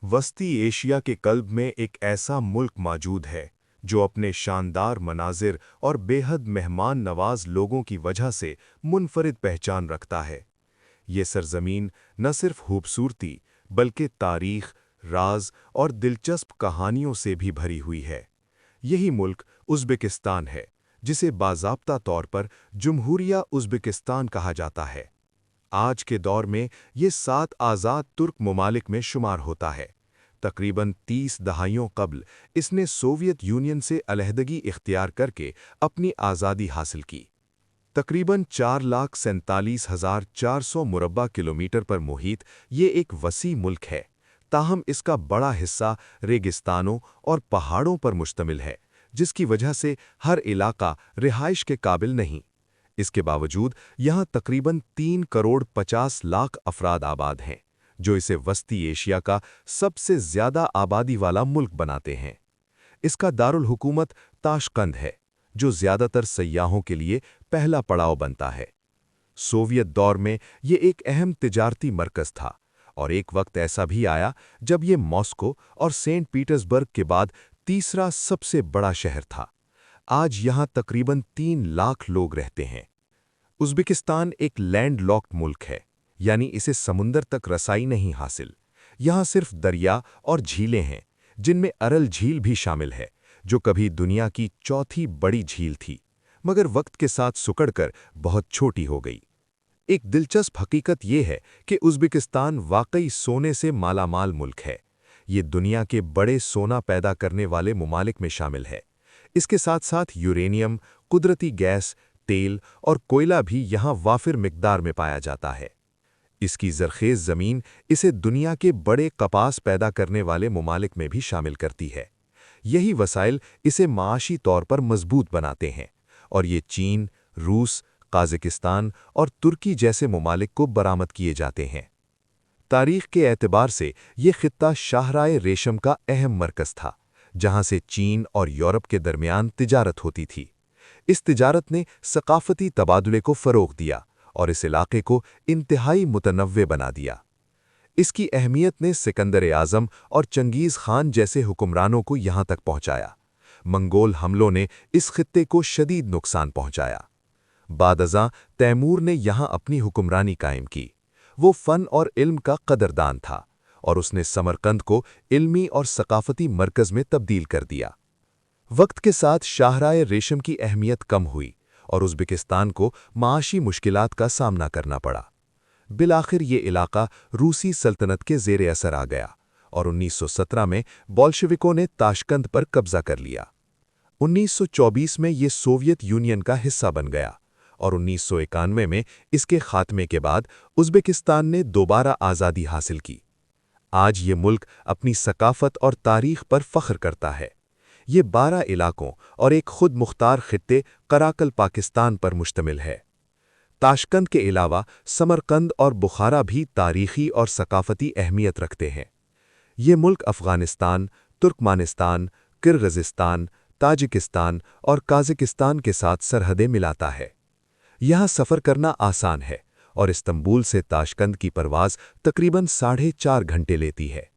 वस्ती एशिया के कल्ब में एक ऐसा मुल्क मौजूद है जो अपने शानदार मनाजिर और बेहद मेहमान नवाज लोगों की वजह से मुनफरिद पहचान रखता है। ये सरजमीन न सिर्फ खूबसूरती बल्कि तारीख, राज और दिलचस्प कहानियों से भी भरी हुई है। यही मुल्क उज़्बेकिस्तान है, जिसे बाज़ाब्ता तौर पर जमहूरिया उज़्बेकिस्तान कहा जाता है। आज के दौर में ये 7 आज़ाद तुर्क ममालिक में शुमार होता है। तकरीबन 30 दहाइयों कबल इसने सोवियत यूनियन से अलहदगी इख्तियार करके अपनी आज़ादी हासिल की। तकरीबन 4,47,400 मुरब्बा किलोमीटर पर मुहित ये एक वसी मुल्क है, ताहम इसका बड़ा हिस्सा रेगिस्तानों और पहाड़ों पर मुश्तमिल है, जिसकी वजह से हर इलाका रिहाइश के काबिल नहीं। इसके बावजूद यहाँ तकरीबन 3 करोड़ 50 लाख अफराद आबाद हैं, जो इसे वस्ती एशिया का सबसे ज़्यादा आबादी वाला मुल्क बनाते हैं। इसका दारुल हुकूमत ताशकंद है, जो ज़्यादातर सयाहों के लिए पहला पड़ाव बनता है। सोवियत दौर में ये एक अहम तिजारती मरकज़ था, और एक वक्त ऐसा भी आया जब ये मॉस्को और सेंट पीटर्सबर्ग के बाद तीसरा सबसे बड़ा शहर था। आज यहाँ तकरीबन 3 लाख लोग रहते हैं। उज़्बेकिस्तान एक लैंड लॉक्ड मुल्क है, यानी इसे समुंदर तक रसाई नहीं हासिल। यहाँ सिर्फ दरिया और झीलें हैं, जिनमें अरल झील भी शामिल है, जो कभी दुनिया की चौथी बड़ी झील थी, मगर वक्त के साथ सिकुड़कर बहुत छोटी हो गई। एक दिलचस्प हकीकत यह है कि उज़्बेकिस्तान वाकई सोने से मालामाल मुल्क है। ये दुनिया के बड़े सोना पैदा करने वाले ममालिक में शामिल है। इसके साथ साथ यूरेनियम, कुदरती गैस, तेल और कोयला भी यहाँ वाफिर मिकदार में पाया जाता है। इसकी ज़रखेज़ ज़मीन इसे दुनिया के बड़े कपास पैदा करने वाले ममालिक में भी शामिल करती है। यही वसाइल इसे माशी तौर पर मजबूत बनाते हैं, और ये चीन, रूस, काज़ाकिस्तान और तुर्की जैसे ममालिक को बरामद किए जाते हैं। तारीख़ के एतबार से ये ख़ित्ता शाहराए रेशम का अहम मरकज़ था, जहाँ से चीन और यूरोप के दरमियान तिजारत होती थी। इस तिजारत ने सकाफ़ती तबादुले को फ़रोग़ दिया और इस इलाक़े को इंतहाई मुतनव्वे बना दिया। इसकी अहमियत ने सिकंदर आज़म और चंगेज़ खान जैसे हुक्मरानों को यहाँ तक पहुँचाया। मंगोल हमलों ने इस खित्ते को शदीद नुकसान पहुँचाया। बाद-अज़ां तैमूर ने यहाँ अपनी हुक्मरानी कायम की। वो फ़न और इल्म का कदरदान था, और उसने समरकंद को इल्मी और सकाफ़ती मरकज़ में तब्दील कर दिया। वक्त के साथ शाहराए रेशम की अहमियत कम हुई और उज़्बेकिस्तान को माशी मुश्किलात का सामना करना पड़ा। बिलाखिर ये इलाका रूसी सल्तनत के ज़ेरे असर आ गया, और 1917 में बोल्शेविकों ने ताशकंद पर कब्ज़ा कर लिया। 1924 में ये सोवियत यूनियन का हिस्सा बन गया, और 1991 में इसके खात्मे के बाद उज़्बेकिस्तान ने दोबारा आज़ादी हासिल की। आज ये मुल्क अपनी सकाफ़त और तारीख़ पर फ़ख्र करता है। ये 12 इलाकों और एक खुद मुख्तार खित्ते कराकल पाकिस्तान पर मुश्तमिल है। ताशकंद के अलावा समरकंद और बुखारा भी तारीख़ी और सकाफ़ती अहमियत रखते हैं। ये मुल्क अफ़ग़ानिस्तान, तुर्कमानिस्तान, किर्गिज़स्तान, ताजिकिस्तान और काज़ाकिस्तान के साथ सरहदें मिलाता है। यहाँ सफ़र करना आसान है, और इस्तंबुल से ताशकंद की परवाज़ तकरीबन 4.5 घंटे लेती है।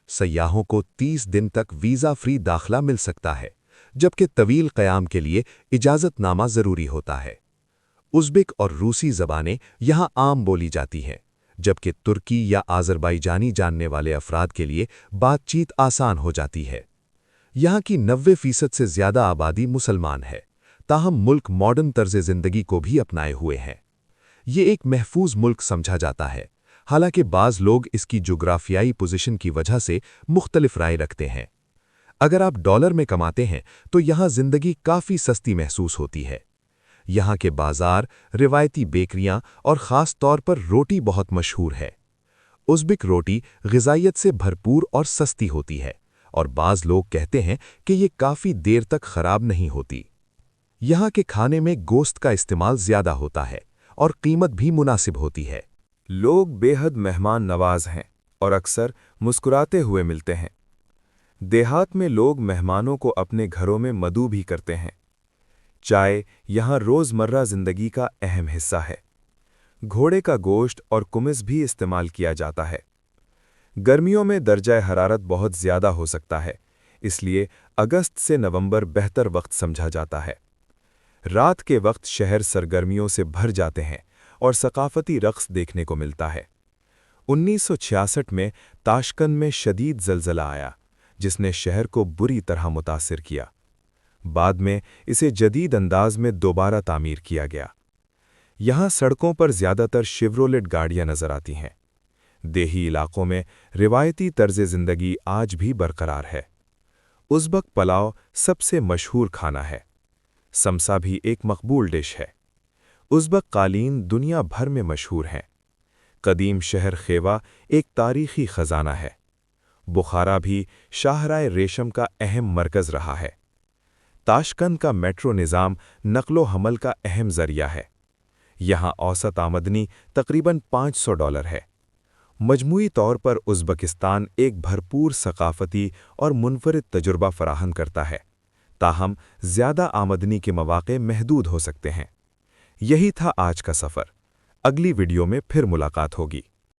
सयाहों को 30 दिन तक वीज़ा फ्री दाखला मिल सकता है, जबकि तवील क़याम के लिए इजाज़तनामा ज़रूरी होता है। उज़्बेक और रूसी ज़बानें यहाँ आम बोली जाती हैं, जबकि तुर्की या आज़रबाईजानी जानने वाले अफराद के लिए बातचीत आसान हो जाती है। यहाँ की 90% से ज़्यादा आबादी मुसलमान है, ताहम मुल्क मॉडर्न तर्ज़ ज़िंदगी को भी अपनाए हुए हैं। ये एक महफूज मुल्क समझा जाता है, हालांकि बाज़ लोग इसकी जोग्राफियाई पोजीशन की वजह से मुख्तलिफ राय रखते हैं। अगर आप डॉलर में कमाते हैं तो यहाँ ज़िंदगी काफ़ी सस्ती महसूस होती है। यहाँ के बाज़ार, रिवायती बेकरियाँ और ख़ास तौर पर रोटी बहुत मशहूर है। उज़्बेक रोटी ग़िज़ाइयत से भरपूर और सस्ती होती है, और बाज़ लोग कहते हैं कि ये काफ़ी देर तक ख़राब नहीं होती। यहाँ के खाने में गोश्त का इस्तेमाल ज़्यादा होता है, और कीमत भी मुनासिब होती है। लोग बेहद मेहमान नवाज हैं और अक्सर मुस्कुराते हुए मिलते हैं। देहात में लोग मेहमानों को अपने घरों में मदऊ भी करते हैं। चाय यहाँ रोज़मर्रा ज़िंदगी का अहम हिस्सा है। घोड़े का गोश्त और कुमिस भी इस्तेमाल किया जाता है। गर्मियों में दर्जा हरारत बहुत ज़्यादा हो सकता है, इसलिए अगस्त से नवंबर बेहतर वक्त समझा जाता है। रात के वक्त शहर सरगर्मियों से भर जाते हैं और सकाफती रक़्स देखने को मिलता है। 1966 में ताशकंद में शदीद ज़लज़ला आया, जिसने शहर को बुरी तरह मुतासिर किया। बाद में इसे जदीद अंदाज में दोबारा तामीर किया गया। यहाँ सड़कों पर ज़्यादातर शेवरोलेट गाड़ियाँ नज़र आती हैं। देही इलाकों में रिवायती तर्ज़ ज़िंदगी आज भी बरकरार है। उज़्बक पुलाव सबसे मशहूर खाना है। समसा भी एक मकबूल डिश है। उज़्बक कालीन दुनिया भर में मशहूर हैं। कदीम शहर खेवा एक तारीख़ी ख़जाना है। बुखारा भी शाहराए रेशम का अहम मरकज़ रहा है। ताशकंद का मेट्रो निज़ाम नक़्लो हमल का अहम ज़रिया है। यहाँ औसत आमदनी तकरीबन $500 है। मजमूई तौर पर उज़्बेकिस्तान एक भरपूर सकाफ़ती और मुनफरिद तजुर्बा फ़राहम करता है, ताहम ज़्यादा आमदनी के मौक़े महदूद हो सकते हैं। यही था आज का सफ़र। अगली वीडियो में फिर मुलाकात होगी।